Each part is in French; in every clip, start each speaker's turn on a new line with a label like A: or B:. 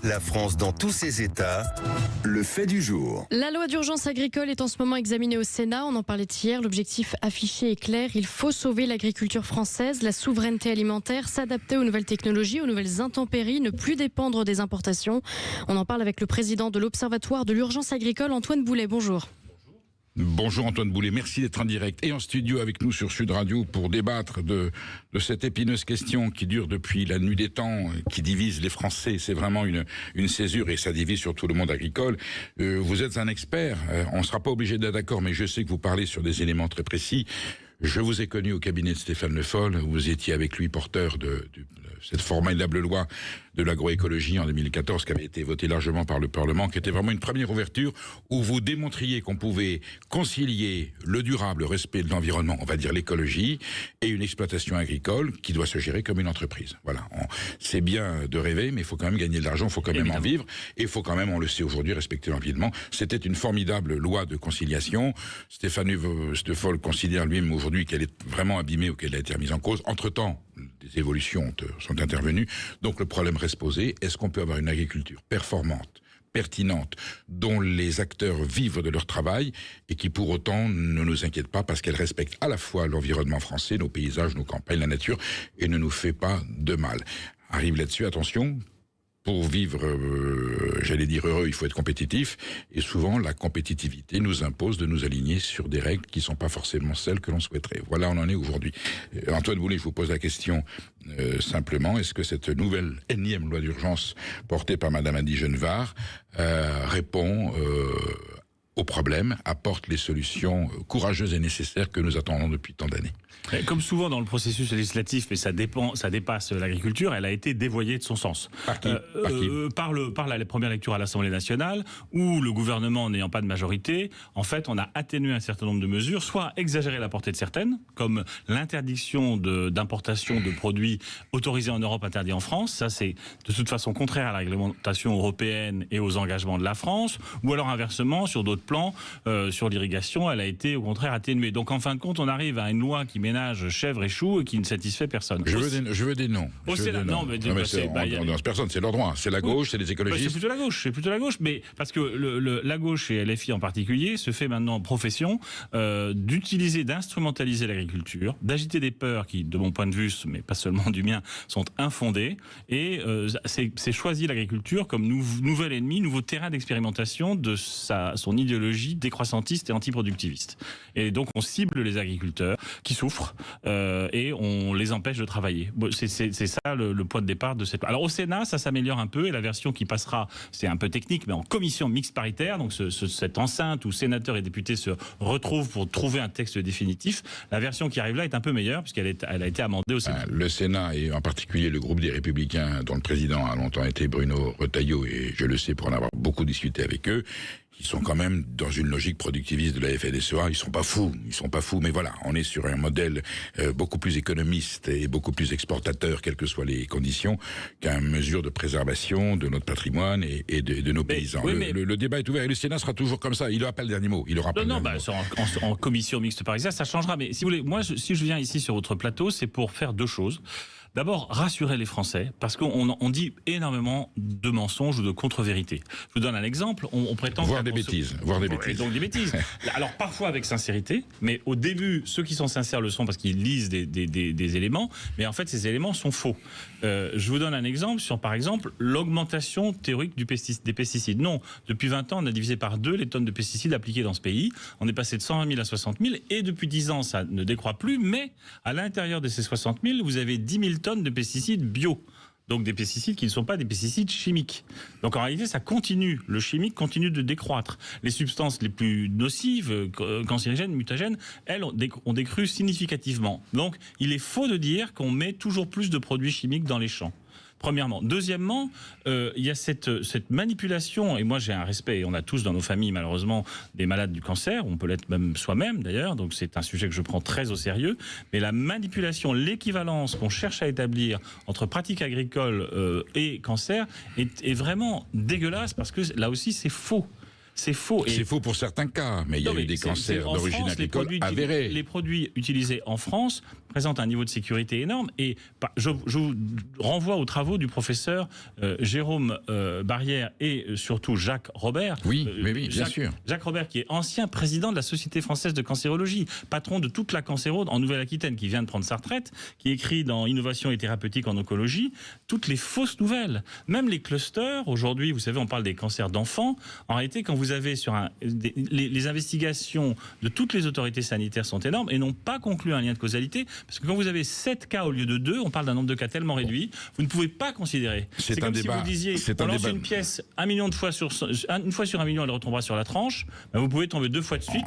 A: La France dans tous ses états, le fait du jour.
B: La loi d'urgence agricole est en ce moment examinée au Sénat. On en parlait hier. L'objectif affiché est clair. Il faut sauver l'agriculture française, la souveraineté alimentaire, s'adapter aux nouvelles technologies, aux nouvelles intempéries, ne plus dépendre des importations. On en parle avec le président de l'Observatoire de l'urgence agricole, Antoine Boulet. Bonjour.
C: Bonjour Antoine Boulet, merci d'être en direct et en studio avec nous sur Sud Radio pour débattre de cette épineuse question qui dure depuis la nuit des temps, qui divise les Français. C'est vraiment une césure et ça divise surtout le monde agricole. Vous êtes un expert, on ne sera pas obligé d'être d'accord, mais je sais que vous parlez sur des éléments très précis. Je vous ai connu au cabinet de Stéphane Le Foll, vous étiez avec lui porteur de cette formidable loi de l'agroécologie en 2014 qui avait été votée largement par le Parlement, qui était vraiment une première ouverture où vous démontriez qu'on pouvait concilier le durable, le respect de l'environnement, on va dire l'écologie, et une exploitation agricole qui doit se gérer comme une entreprise. Voilà, c'est bien de rêver, mais il faut quand même gagner de l'argent, il faut quand même en vivre, et il faut quand même, on le sait aujourd'hui, respecter l'environnement. C'était une formidable loi de conciliation. Stéphane Le Foll considère lui-même aujourd'hui qu'elle est vraiment abîmée ou qu'elle a été remise en cause. Entre-temps, des évolutions sont intervenues. Donc le problème reste posé. Est-ce qu'on peut avoir une agriculture performante, pertinente, dont les acteurs vivent de leur travail et qui pour autant ne nous inquiète pas parce qu'elle respecte à la fois l'environnement français, nos paysages, nos campagnes, la nature et ne nous fait pas de mal. Arrive là-dessus, attention. Pour vivre, j'allais dire heureux, il faut être compétitif. Et souvent, la compétitivité nous impose de nous aligner sur des règles qui ne sont pas forcément celles que l'on souhaiterait. Voilà, on en est aujourd'hui. Antoine Boulet, je vous pose la question simplement. Est-ce que cette nouvelle énième loi d'urgence portée par Madame Annie Genevard répond aux problèmes, apporte les solutions courageuses et nécessaires que nous attendons depuis tant d'années?
D: Comme souvent dans le processus législatif, mais ça dépasse l'agriculture, elle a été dévoyée de son sens.
C: Par qui?
D: Par la première lecture à l'Assemblée nationale, où le gouvernement n'ayant pas de majorité, en fait, on a atténué un certain nombre de mesures, soit exagéré la portée de certaines, comme l'interdiction d'importation de produits autorisés en Europe, interdits en France. Ça, c'est de toute façon contraire à la réglementation européenne et aux engagements de la France. Ou alors inversement, sur d'autres plans, sur l'irrigation, elle a été au contraire atténuée. Donc en fin de compte, on arrive à une loi qui ménage chèvres et choux et qui ne satisfait personne.
C: Je veux des noms. Personne, c'est leur droit. C'est la gauche, c'est les écologistes.
D: C'est plutôt la gauche. Mais parce que la gauche et LFI en particulier se fait maintenant profession d'instrumentaliser l'agriculture, d'agiter des peurs qui, de mon point de vue, mais pas seulement du mien, sont infondées. Et c'est choisi l'agriculture comme nouvel ennemi, nouveau terrain d'expérimentation de son idéologie décroissantiste et antiproductiviste. Et donc on cible les agriculteurs qui souffrent et on les empêche de travailler. C'est ça le point de départ de cette... Alors au Sénat, ça s'améliore un peu et la version qui passera, c'est un peu technique, mais en commission mixte paritaire, donc cette enceinte où sénateurs et députés se retrouvent pour trouver un texte définitif, la version qui arrive là est un peu meilleure puisqu'elle a été amendée au Sénat.
C: Le Sénat et en particulier le groupe des Républicains dont le président a longtemps été Bruno Retailleau, et je le sais pour en avoir beaucoup discuté avec eux, ils sont quand même dans une logique productiviste de la FNSEA. Ils sont pas fous, mais voilà, on est sur un modèle beaucoup plus économiste et beaucoup plus exportateur, quelles que soient les conditions, qu'une mesure de préservation de notre patrimoine et de nos paysans. Le débat est ouvert et le Sénat sera toujours comme ça. Il n'aura pas le dernier mot.
D: En commission mixte paritaire, ça changera. Mais si vous voulez, moi, si je viens ici sur votre plateau, c'est pour faire deux choses. D'abord, rassurer les Français, parce qu'on dit énormément de mensonges ou de contre-vérités. Je vous donne un exemple. On prétend...
C: Voir des bêtises.
D: Donc des bêtises. Alors parfois avec sincérité, mais au début, ceux qui sont sincères le sont parce qu'ils lisent des éléments, mais en fait ces éléments sont faux. Je vous donne un exemple sur, par exemple, l'augmentation théorique des pesticides. Non, depuis 20 ans, on a divisé par 2 les tonnes de pesticides appliquées dans ce pays. On est passé de 120 000 à 60 000, et depuis 10 ans, ça ne décroît plus, mais à l'intérieur de ces 60 000, vous avez 10 000 tonnes de pesticides bio. Donc des pesticides qui ne sont pas des pesticides chimiques. Donc en réalité, ça continue. Le chimique continue de décroître. Les substances les plus nocives, cancérigènes, mutagènes, elles ont décru significativement. Donc il est faux de dire qu'on met toujours plus de produits chimiques dans les champs. Premièrement. Deuxièmement, il y a cette manipulation, et moi j'ai un respect, et on a tous dans nos familles malheureusement des malades du cancer, on peut l'être même soi-même d'ailleurs, donc c'est un sujet que je prends très au sérieux, mais la manipulation, l'équivalence qu'on cherche à établir entre pratique agricole et cancer est vraiment dégueulasse, parce que là aussi c'est faux. C'est faux.
C: C'est faux pour certains cas, mais il y a eu des cancers d'origine agricole avérés.
D: Les produits utilisés en France présentent un niveau de sécurité énorme. Et je vous renvoie aux travaux du professeur Jérôme Barrière et surtout Jacques Robert.
C: Oui, bien sûr.
D: Jacques Robert, qui est ancien président de la Société française de cancérologie, patron de toute la cancérode en Nouvelle-Aquitaine, qui vient de prendre sa retraite, qui écrit dans Innovation et thérapeutique en oncologie toutes les fausses nouvelles. Même les clusters, aujourd'hui, vous savez, on parle des cancers d'enfants. En réalité, quand vous avez sur les investigations de toutes les autorités sanitaires sont énormes et n'ont pas conclu un lien de causalité, parce que quand vous avez 7 cas au lieu de 2, on parle d'un nombre de cas tellement réduit, vous ne pouvez pas considérer. C'est comme si vous disiez, on lance une pièce une fois sur 1 million, elle retombera sur la tranche, ben vous pouvez tomber 2 fois de suite,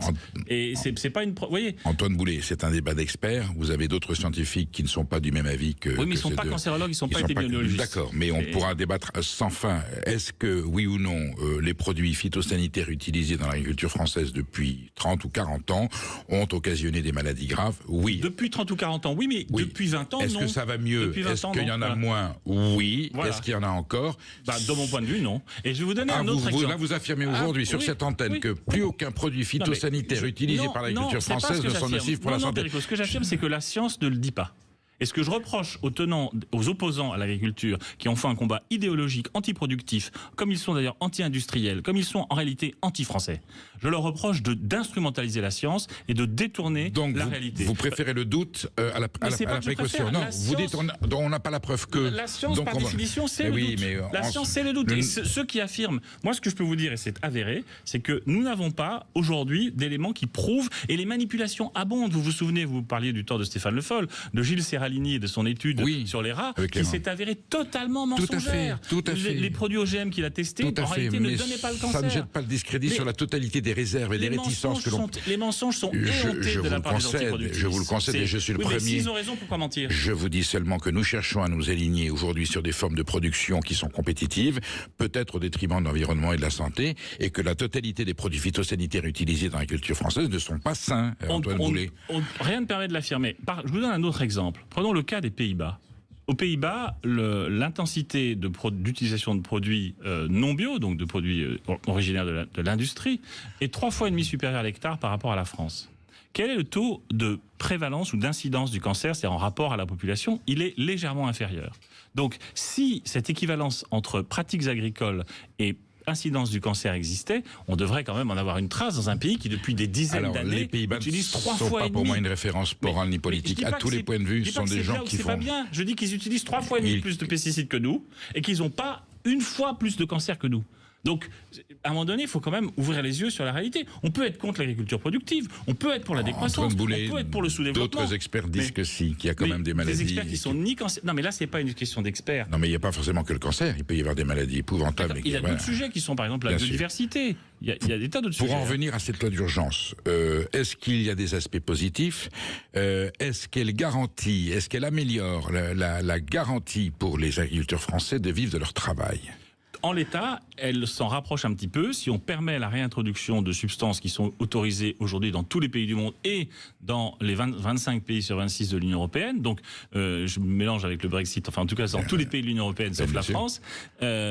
D: et c'est pas une... Vous voyez,
C: Antoine Boulet, c'est un débat d'experts, vous avez d'autres scientifiques qui ne sont pas du même avis que...
D: Oui, mais ils ne sont pas cancérologues, ils ne sont pas épidémiologistes.
C: D'accord, mais on pourra débattre sans fin. Est-ce que, oui ou non, les produits phytosanitaires utilisés dans l'agriculture française depuis 30 ou 40 ans ont occasionné des maladies graves? Oui.
D: Depuis 30 ou 40 ans, oui, mais depuis 20 ans, non.
C: Est-ce que ça va mieux? Est-ce qu'il y en a moins? Oui. Voilà. Est-ce qu'il y en a encore?
D: De mon point de vue, non. Et je vais vous donner un autre exemple.
C: Là, vous affirmez aujourd'hui sur cette antenne que plus aucun produit phytosanitaire utilisé par l'agriculture française ne sont nocifs pour la santé.
D: Ce que j'affirme, c'est que la science ne le dit pas. Et ce que je reproche aux tenants, aux opposants à l'agriculture, qui ont fait un combat idéologique, antiproductif, comme ils sont d'ailleurs anti-industriels, comme ils sont en réalité anti-français, je leur reproche d'instrumentaliser la science et de détourner la réalité.
C: Vous préférez le doute à la précaution? Non, vous dites on n'a pas la preuve que...
D: La science, par définition, c'est le doute. La science, c'est le doute. Et ceux qui affirment... Moi, ce que je peux vous dire, et c'est avéré, c'est que nous n'avons pas, aujourd'hui, d'éléments qui prouvent... Et les manipulations abondent. Vous vous souvenez, vous parliez du temps de Stéphane Le Foll, de Gilles Serralini et de son étude sur les rats, qui s'est avéré totalement mensongère.
C: Tout à fait.
D: Les produits OGM qu'il a testés, en réalité, ne donnaient pas le cancer.
C: Ça ne jette pas le discrédit sur la totalité des réserves et des réticences que l'on...
D: Les mensonges sont éhontés de la part des antiproductifs.
C: Je vous le concède et je suis le premier.
D: Mais s'ils ont raison, pourquoi mentir?
C: Je vous dis seulement que nous cherchons à nous aligner aujourd'hui sur des formes de production qui sont compétitives, peut-être au détriment de l'environnement et de la santé, et que la totalité des produits phytosanitaires utilisés dans l'agriculture française ne sont pas sains, Antoine Boulet.
D: Rien ne permet de l'affirmer. Je vous donne un autre exemple. Prenons le cas des Pays-Bas. Aux Pays-Bas, l'intensité d'utilisation de produits non bio, donc de produits originaires de l'industrie, est 3,5 fois supérieure à l'hectare par rapport à la France. Quel est le taux de prévalence ou d'incidence du cancer, c'est-à-dire en rapport à la population? Il est légèrement inférieur. Donc, si cette équivalence entre pratiques agricoles et incidence du cancer existait, on devrait quand même en avoir une trace dans un pays qui, depuis des dizaines d'années, utilise 3 fois et demi.
C: Les Pays-Bas ne sont pas pour moi une référence morale ni politique. À tous les points de vue, ce sont des gens qui font...
D: C'est pas bien. Je dis qu'ils utilisent 3 fois et demi plus de pesticides que nous et qu'ils n'ont pas 1 fois plus de cancer que nous. Donc, à un moment donné, il faut quand même ouvrir les yeux sur la réalité. On peut être contre l'agriculture productive, on peut être pour la décroissance, on peut être pour le sous-développement.
C: D'autres experts disent que si, qu'il y a quand même des maladies...
D: Des experts qui sont ni cancer... Non, mais là, c'est pas une question d'experts.
C: Non, mais il n'y a pas forcément que le cancer. Il peut y avoir des maladies épouvantables.
D: Il y a d'autres sujets qui sont, par exemple, la biodiversité. Il y a des tas d'autres sujets.
C: Pour en revenir à cette loi d'urgence, est-ce qu'il y a des aspects positifs? Est-ce qu'elle garantit, est-ce qu'elle améliore la garantie pour les agriculteurs français de vivre de leur travail?
D: En l'état, elle s'en rapproche un petit peu. Si on permet la réintroduction de substances qui sont autorisées aujourd'hui dans tous les pays du monde et dans les 25 pays sur 26 de l'Union européenne, donc je me mélange avec le Brexit, enfin en tout cas dans tous les pays de l'Union européenne sauf la France,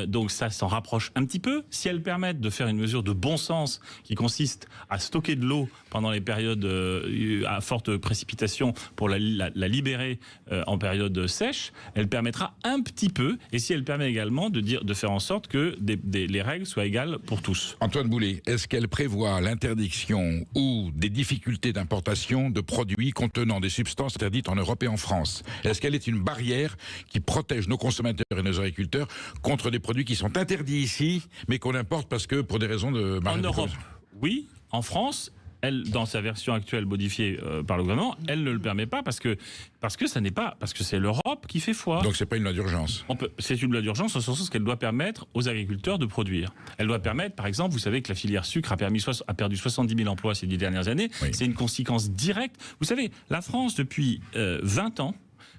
D: donc ça s'en rapproche un petit peu. Si elles permettent de faire une mesure de bon sens qui consiste à stocker de l'eau pendant les périodes à forte précipitation pour la libérer en période sèche, elle permettra un petit peu, et si elle permet également de faire en sorte que les règles soient égales pour tous.
C: Antoine Boulet, est-ce qu'elle prévoit l'interdiction ou des difficultés d'importation de produits contenant des substances interdites en Europe et en France? Est-ce qu'elle est une barrière qui protège nos consommateurs et nos agriculteurs contre des produits qui sont interdits ici, mais qu'on importe parce que pour des raisons de...
D: En Europe, oui. En France, elle, dans sa version actuelle modifiée par le gouvernement, elle ne le permet pas parce que c'est l'Europe qui fait foi.
C: Donc c'est pas une loi d'urgence.
D: C'est une loi d'urgence en ce sens qu'elle doit permettre aux agriculteurs de produire. Elle doit permettre, par exemple, vous savez que la filière sucre a perdu 70 000 emplois ces 10 dernières années. Oui. C'est une conséquence directe. Vous savez, la France depuis 20 ans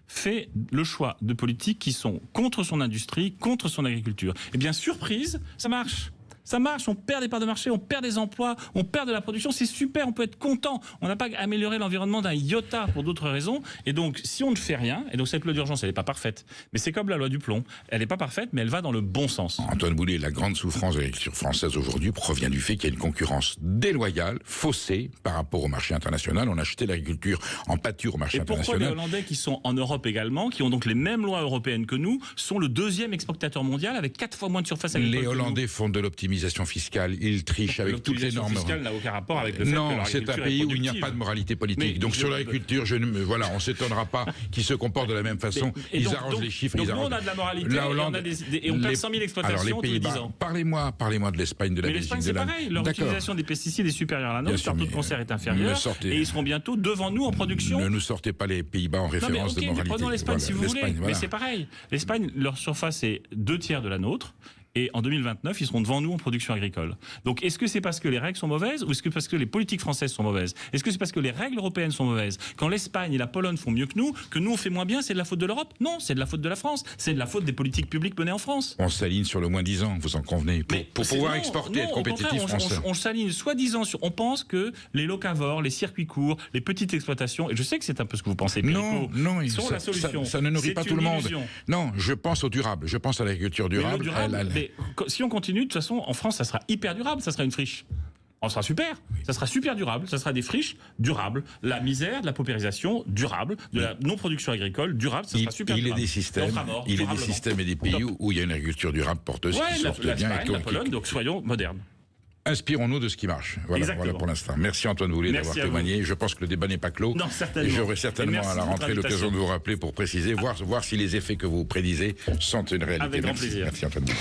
D: fait le choix de politiques qui sont contre son industrie, contre son agriculture. Et bien surprise, ça marche. Ça marche, on perd des parts de marché, on perd des emplois, on perd de la production, c'est super, on peut être content. On n'a pas amélioré l'environnement d'un iota pour d'autres raisons. Et donc, si on ne fait rien, et donc cette loi d'urgence, elle n'est pas parfaite, mais c'est comme la loi du plomb, elle n'est pas parfaite, mais elle va dans le bon sens.
C: Antoine Boulet, la grande souffrance de l'agriculture française aujourd'hui provient du fait qu'il y a une concurrence déloyale, faussée par rapport au marché international. On a acheté l'agriculture en pâture au marché international.
D: Et pourquoi les Hollandais, qui sont en Europe également, qui ont donc les mêmes lois européennes que nous, sont le deuxième exportateur mondial avec 4 fois moins de surface agricole?
C: Les Hollandais font de l'optimisation fiscale, ils trichent avec toutes les normes.
D: L'optimisation fiscale n'a aucun rapport avec le fait que
C: Non, c'est un pays où il n'y a pas de moralité politique.
D: Mais
C: donc sur l'agriculture, voilà, on ne s'étonnera pas qu'ils se comportent de la même façon. Ils arrangent les chiffres.
D: Donc nous, on a de la moralité et on perd 100 000 exploitations tous les 10 ans.
C: Parlez-moi de l'Espagne, de la Belgique,
D: l'Espagne, c'est pareil. Leur utilisation des pesticides est supérieure à la nôtre, leur taux de cancer est inférieur, et ils seront bientôt devant nous en production.
C: Ne nous sortez pas les Pays-Bas en référence de moralité.
D: Prenons l'Espagne si vous voulez, mais c'est pareil. L'Espagne, leur surface est 2/3 de la nôtre. Et en 2029, ils seront devant nous en production agricole. Donc, est-ce que c'est parce que les règles sont mauvaises ou est-ce que parce que les politiques françaises sont mauvaises? Est-ce que c'est parce que les règles européennes sont mauvaises? Quand l'Espagne et la Pologne font mieux que nous on fait moins bien, c'est de la faute de l'Europe? Non, c'est de la faute de la France. C'est de la faute des politiques publiques menées en France.
C: On s'aligne sur le moins 10 ans, vous en convenez, pour pouvoir exporter, être compétitif français.
D: On s'aligne soi-disant sur... On pense que les locavores, les circuits courts, les petites exploitations, et je sais que c'est un peu ce que vous pensez,
C: non,
D: sont la solution.
C: Ça ne nourrit pas tout le monde. Non, je pense au durable, je pense à l'agriculture durable.
D: Mais si on continue, de toute façon, en France, ça sera hyper durable, ça sera une friche. On sera super, ça sera super durable, ça sera des friches durables, la misère, de la paupérisation durable, de la non-production agricole durable, ça sera super durable.
C: Il est des systèmes et des pays où il y a une agriculture durable porteuse qui sortent bien.
D: La Pologne, donc soyons modernes.
C: Inspirons-nous de ce qui marche. Voilà pour l'instant. Merci Antoine Boulet d'avoir témoigné. Je pense que le débat n'est pas clos.
D: Non, certainement.
C: Et j'aurai certainement à la rentrée l'occasion de vous rappeler pour préciser, voir si les effets que vous prédisez sont une réalité.
D: Avec grand plaisir.
C: Merci Antoine Boulet.